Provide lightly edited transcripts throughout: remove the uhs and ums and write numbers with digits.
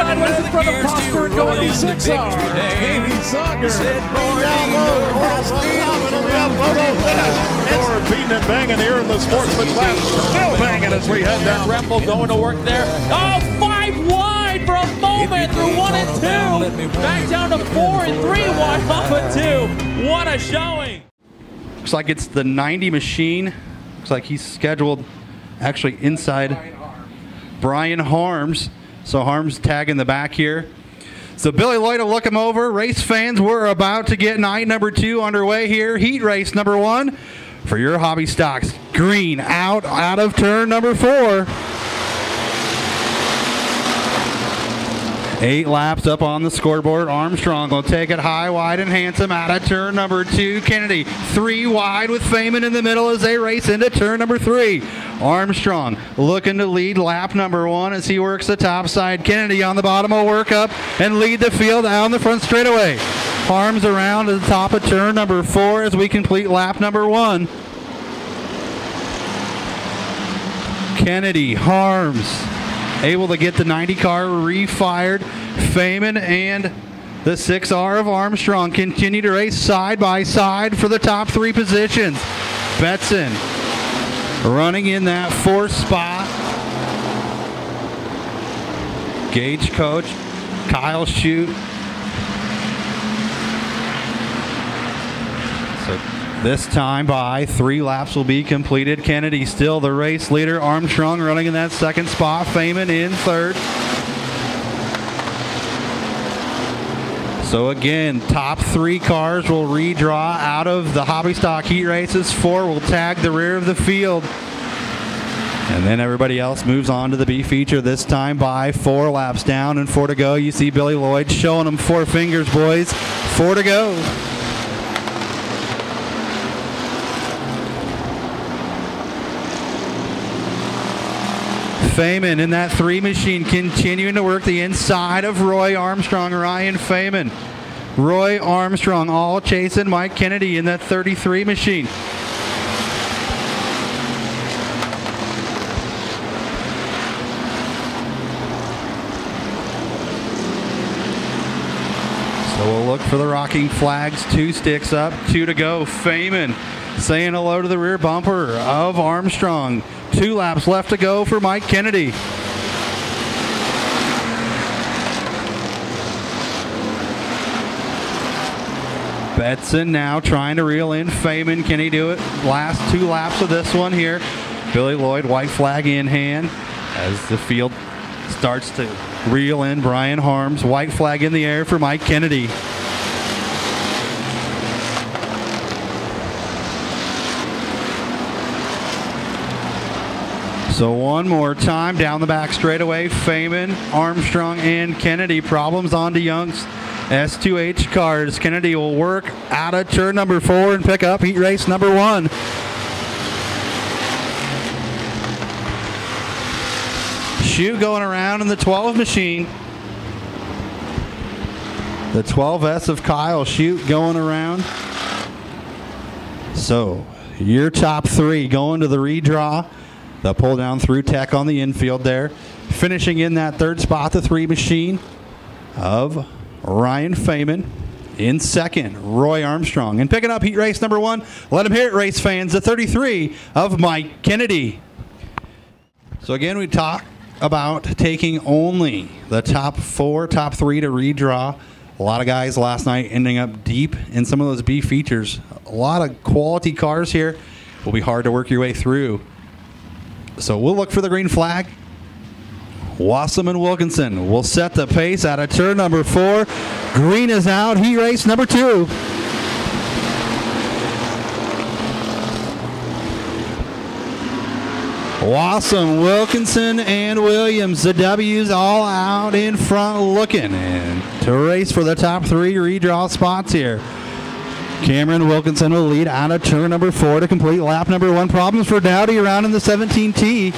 sideways in front of Prosper and going to 6R. Davey Zucker. Beating and banging here in the sportsman class. Still banging as we head down. Rempel going to work there. Oh, 5 wide for a moment through 1 and 2. Back down to 4 and 3 wide off of 2. What a showing. Looks like it's the 90 machine. Looks like he's scheduled actually inside Brian Harms. So Harms tagging the back here. So Billy Lloyd will look him over. Race fans, we're about to get night number 2 underway here. Heat race number 1 for your hobby stocks. Green out of turn number 4. 8 laps up on the scoreboard. Armstrong will take it high, wide, and handsome out of turn number 2. Kennedy 3 wide with Feynman in the middle as they race into turn number 3. Armstrong looking to lead lap number 1 as he works the top side. Kennedy on the bottom will work up and lead the field down the front straightaway. Harms around to the top of turn number 4 as we complete lap number 1. Kennedy, Harms, able to get the 90 car refired. Feynman and the 6R of Armstrong continue to race side by side for the top 3 positions. Betson running in that 4th spot. Gage coach Kyle Shute. So this time by 3 laps will be completed. Kennedy still the race leader. Armstrong running in that 2nd spot. Feynman in 3rd. So again, top 3 cars will redraw out of the hobby stock heat races. 4 will tag the rear of the field. And then everybody else moves on to the B feature, this time by 4 laps down and 4 to go. You see Billy Lloyd showing them 4 fingers, boys. 4 to go. Feynman in that 3 machine continuing to work the inside of Roy Armstrong, Ryan Feynman. Roy Armstrong all chasing Mike Kennedy in that 33 machine. So we'll look for the rocking flags. 2 sticks up, 2 to go. Feynman saying hello to the rear bumper of Armstrong. 2 laps left to go for Mike Kennedy. Betson now trying to reel in Feynman. Can he do it? Last 2 laps of this one here. Billy Lloyd, white flag in hand as the field starts to reel in Brian Harms. White flag in the air for Mike Kennedy. So one more time down the back straightaway. Feynman, Armstrong, and Kennedy. Problems on to Young's S2H cars. Kennedy will work out of turn number 4 and pick up heat race number 1. Shute going around in the 12 machine. The 12S of Kyle Shute going around. So your top 3 going to the redraw. The pull down through tech on the infield there. Finishing in that 3rd spot, the 3 machine of Ryan Feynman. In 2nd, Roy Armstrong. And picking up heat race number 1, let him hear it, race fans, the 33 of Mike Kennedy. So again, we talk about taking only the top 4, top 3 to redraw. A lot of guys last night ending up deep in some of those B features. A lot of quality cars here. Will be hard to work your way through. So we'll look for the green flag. Wassum and Wilkinson will set the pace out of turn number 4. Green is out. Heat race number 2. Wassum, Wilkinson, and Williams. The W's all out in front looking and to race for the top 3 redraw spots here. Cameron Wilkinson will lead out of turn number 4 to complete lap number 1. Problems for Dowdy around in the 17T.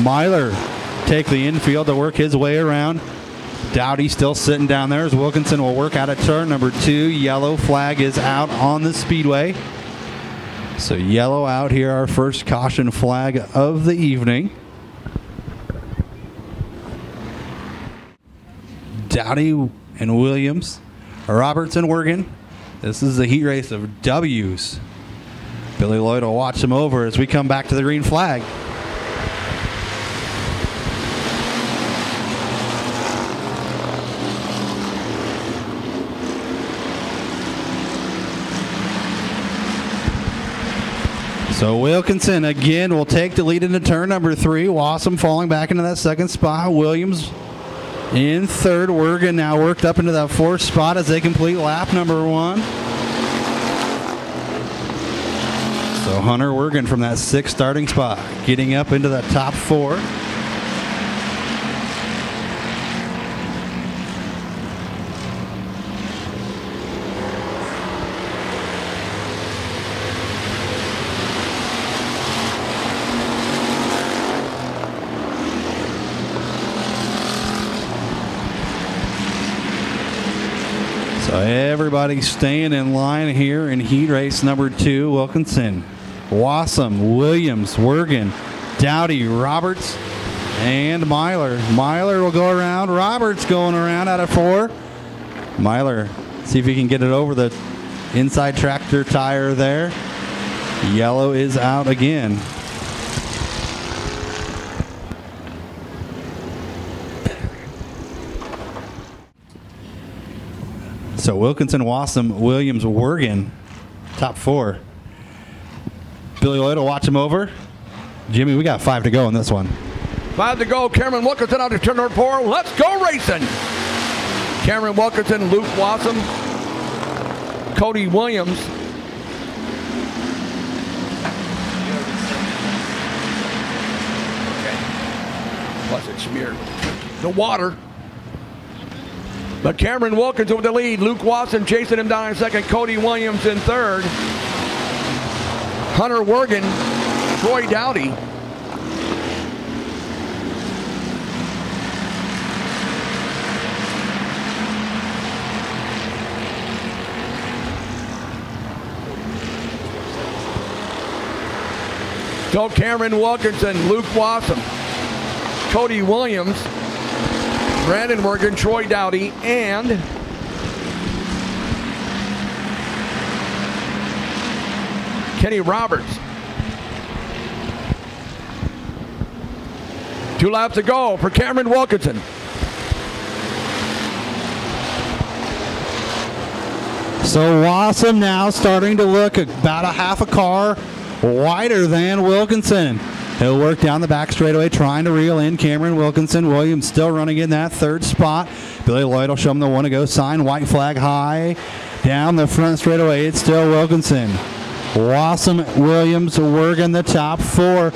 Myler take the infield to work his way around. Dowdy still sitting down there as Wilkinson will work out of turn number 2. Yellow flag is out on the Speedway. So yellow out here, our first caution flag of the evening. Dowdy and Williams, Roberts and Wergen. This is the heat race of W's. Billy Lloyd will watch them over as we come back to the green flag. So Wilkinson again will take the lead into turn number 3. Wassum falling back into that second spot. Williams in third. Wergen now worked up into that 4th spot as they complete lap number 1. So Hunter Wergen from that 6th starting spot getting up into that top 4. So everybody staying in line here in heat race number 2. Wilkinson, Wassum, Williams, Wergen, Dowdy, Roberts, and Myler. Myler will go around. Roberts going around out of 4. Myler, see if he can get it over the inside tractor tire there. Yellow is out again. So Wilkinson, Wassum, Williams, Wergen, top 4. Billy Lloyd will watch him over. Jimmy, we got 5 to go in this one. 5 to go. Cameron Wilkinson out to turn number 4. Let's go racing. Cameron Wilkinson, Luke Wassum, Cody Williams. Okay. Plus it's smeared. The water. But Cameron Wilkinson with the lead. Luke Wassum chasing him down in second. Cody Williams in third. Hunter Wergen, Troy Dowdy. So Cameron Wilkinson, Luke Wassum, Cody Williams, Brandon Wergen, Troy Dowdy, and Kenny Roberts. 2 laps to go for Cameron Wilkinson. So Wassum now starting to look about a half a car wider than Wilkinson. He'll work down the back straightaway trying to reel in Cameron Wilkinson. Williams still running in that 3rd spot. Billy Lloyd will show him the 1 to go sign. White flag high. Down the front straightaway, it's still Wilkinson. Wassum, Williams, Wergen the top 4.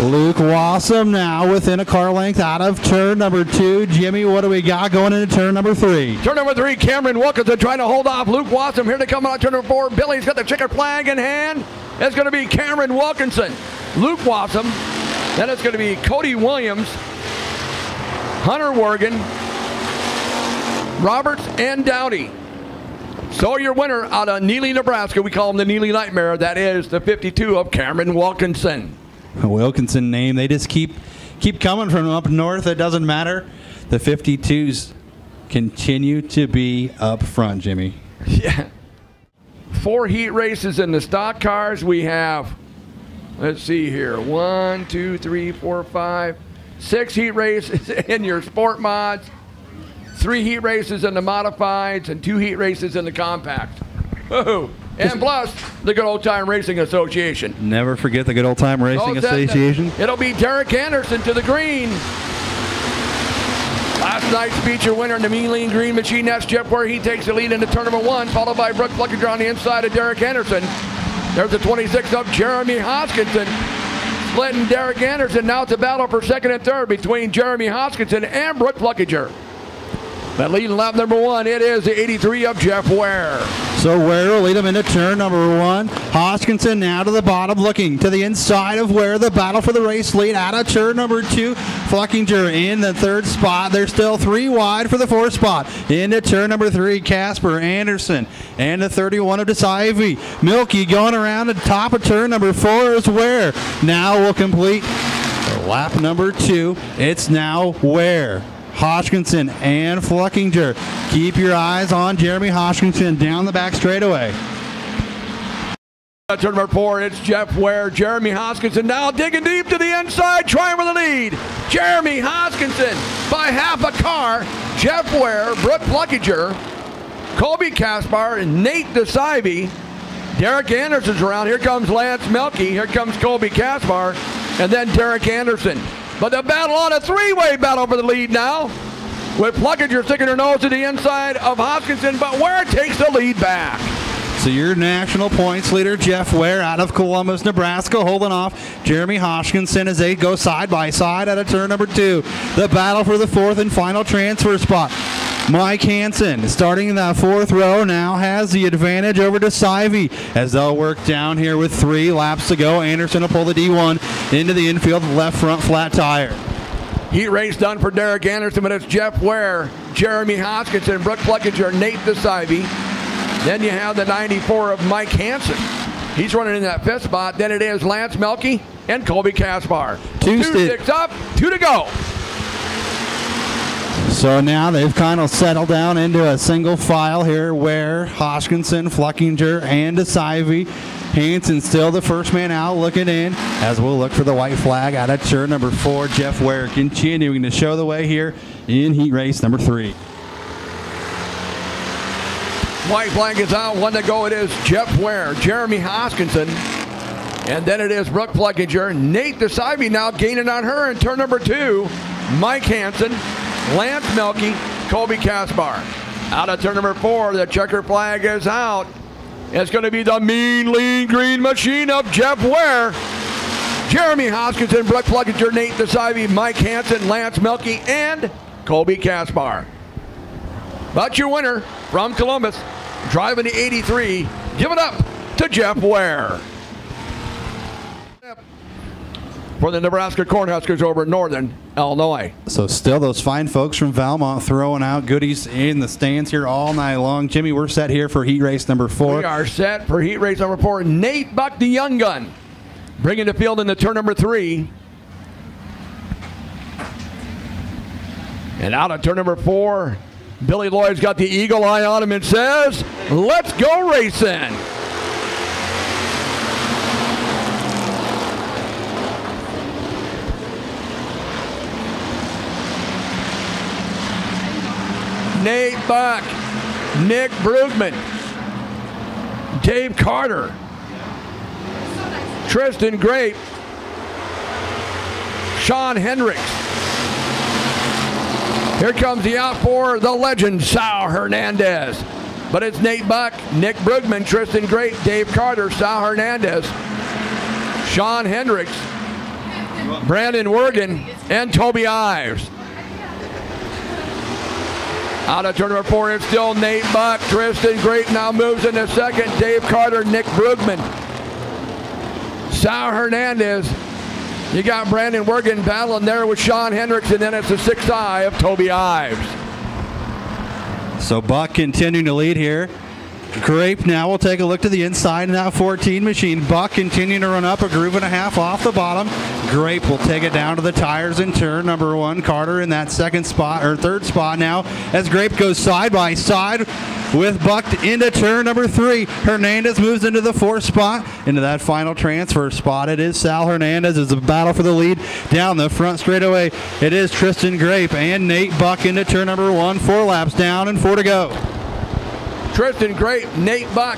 Luke Wassum now within a car length out of turn number 2. Jimmy, what do we got going into turn number 3? Turn number 3, Cameron Wilkinson trying to hold off Luke Wassum. Here they come out turn number 4. Billy's got the checkered flag in hand. It's going to be Cameron Wilkinson, Luke Wassum. Then it's going to be Cody Williams, Hunter Wergen, Roberts, and Dowdy. So your winner out of Neely, Nebraska, we call him the Neely Nightmare. That is the 52 of Cameron Wilkinson. A Wilkinson name. They just keep coming from up north. It doesn't matter. The 52s continue to be up front, Jimmy. Yeah. 4 heat races in the stock cars. We have, let's see here, 1, 2, 3, 4, 5, 6 heat races in your sport mods. 3 heat races in the modifieds and 2 heat races in the compact. Woohoo! And plus, the Good Old Time Racing Association. Never forget the Good Old Time Racing Association. It'll be Derek Anderson to the green. Last night's feature winner in the Mean Lean Green Machine, that's Jeff Ware. He takes the lead into turn number 1, followed by Brooke Fluckiger on the inside of Derek Anderson. There's the 26 of Jeremy Hoskinson. Splitting Derek Anderson. Now it's a battle for second and third between Jeremy Hoskinson and Brooke Fluckiger. That lead in lap number 1, it is the 83 of Jeff Ware. So Ware will lead him into turn number 1. Hoskinson now to the bottom, looking to the inside of Ware. The battle for the race lead out of turn number 2. Fluckiger in the 3rd spot. They're still 3 wide for the 4th spot. Into turn number 3, Casper Anderson and the 31 of Desivey. Milky going around the top of turn number 4 is Ware. Now will complete lap number 2. It's now Ware, Hodgkinson and Fluckinger. Keep your eyes on Jeremy Hodgkinson down the back straightaway. Turn number 4, it's Jeff Ware. Jeremy Hodgkinson now digging deep to the inside, trying for the lead. Jeremy Hodgkinson by half a car. Jeff Ware, Brooke Fluckinger, Colby Kaspar, and Nate DeSivey. Derek Anderson's around. Here comes Lance Melke. Here comes Colby Kaspar. And then Derek Anderson. But the battle on a three-way battle for the lead now. With Fluckinger sticking her nose to the inside of Hodgkinson, but Ware takes the lead back. So your national points leader, Jeff Ware, out of Columbus, Nebraska, holding off Jeremy Hodgkinson as they go side by side out of turn number 2. The battle for the 4th and final transfer spot. Mike Hansen, starting in that 4th row, now has the advantage over DeSivey as they'll work down here with 3 laps to go. Anderson will pull the D1 into the infield, left front flat tire. Heat race done for Derek Anderson, but it's Jeff Ware, Jeremy Hodgkinson, Brooke Fluckinger, Nate DeSivey. Then you have the 94 of Mike Hansen. He's running in that 5th spot. Then it is Lance Melke and Colby Kaspar. 2 sticks up, 2 to go. So now they've kind of settled down into a single file here where Hodgkinson, Fluckinger, and DeSivey. Hansen still the first man out looking in as we'll look for the white flag out of turn number 4. Jeff Ware continuing to show the way here in heat race number 3. White flag is out. 1 to go. It is Jeff Ware, Jeremy Hodgkinson, and then it is Brooke Fluckinger. Nate DeSivey now gaining on her in turn number 2. Mike Hansen, Lance Melke, Colby Kaspar. Out of turn number 4, the checker flag is out. It's going to be the mean, lean, green machine of Jeff Ware. Jeremy Hodgkinson, Brooke Fluckinger, Nate DeSivey, Mike Hansen, Lance Melke, and Colby Kaspar. But your winner from Columbus, driving the 83, give it up to Jeff Ware. For the Nebraska Cornhuskers over Northern Illinois. So still those fine folks from Valmont throwing out goodies in the stands here all night long. Jimmy, we're set here for heat race number 4. We are set for heat race number 4. Nate Buck, the young gun, bringing the field into turn number 3. And out of turn number 4, Billy Lloyd's got the eagle eye on him and says, let's go racing. Nate Buck, Nick Brugman, Dave Carter, Tristan Grape, Sean Hendricks. Here comes the out for the legend, Sal Hernandez. But it's Nate Buck, Nick Brugman, Tristan Grape, Dave Carter, Sal Hernandez, Sean Hendricks, Brandon Wergen, and Toby Ives. Out of turn number 4, it's still Nate Buck. Tristan Grape now moves into second. Dave Carter, Nick Brugman, Sal Hernandez. You got Brandon Wergen battling there with Sean Hendricks, and then it's the 6th eye of Toby Ives. So Buck continuing to lead here. Grape now will take a look to the inside in that 14 machine. Buck continuing to run up a groove and a half off the bottom. Grape will take it down to the tires in turn number 1. Carter in that 2nd spot or 3rd spot now as Grape goes side by side with Buck into turn number 3. Hernandez moves into the 4th spot. Into that final transfer spot, it is Sal Hernandez as a battle for the lead down the front straightaway. It is Tristan Grape and Nate Buck into turn number 1. 4 laps down and 4 to go. Tristan Grape, Nate Buck.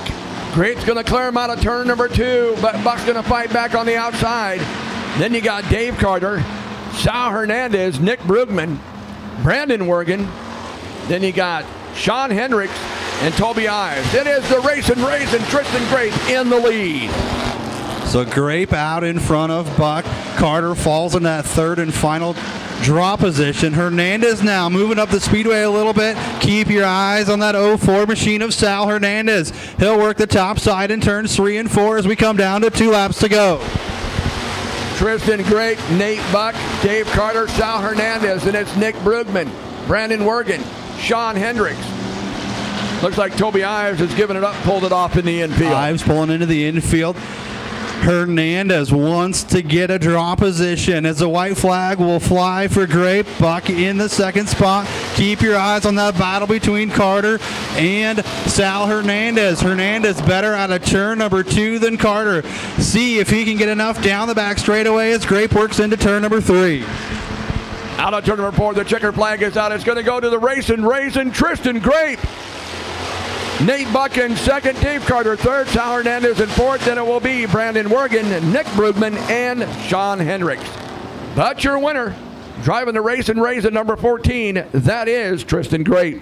Grape's going to clear him out of turn number 2, but Buck's going to fight back on the outside. Then you got Dave Carter, Sal Hernandez, Nick Brugman, Brandon Wergen. Then you got Sean Hendricks and Toby Ives. It is the race and Tristan Grape in the lead. So Grape out in front of Buck. Carter falls in that 3rd and final draw position. Hernandez now moving up the speedway a little bit. Keep your eyes on that 04 machine of Sal Hernandez. He'll work the top side in turns 3 and 4 as we come down to 2 laps to go. Tristan Grape, Nate Buck, Dave Carter, Sal Hernandez, and it's Nick Brugman, Brandon Wergen, Sean Hendricks. Looks like Toby Ives has given it up, pulled it off in the infield. Ives pulling into the infield. Hernandez wants to get a draw position as the white flag will fly for Grape. Buck in the second spot. Keep your eyes on that battle between Carter and Sal Hernandez. Hernandez better out of turn number 2 than Carter. See if he can get enough down the back straightaway as Grape works into turn number 3. Out of turn number 4, the checker flag is out. It's going to go to the racing Tristan Grape. Nate Buck in second, Dave Carter third, Sal Hernandez in fourth. Then it will be Brandon Wergen, Nick Brugman, and Sean Hendricks. But your winner, driving the racing number 14, that is Tristan Grape.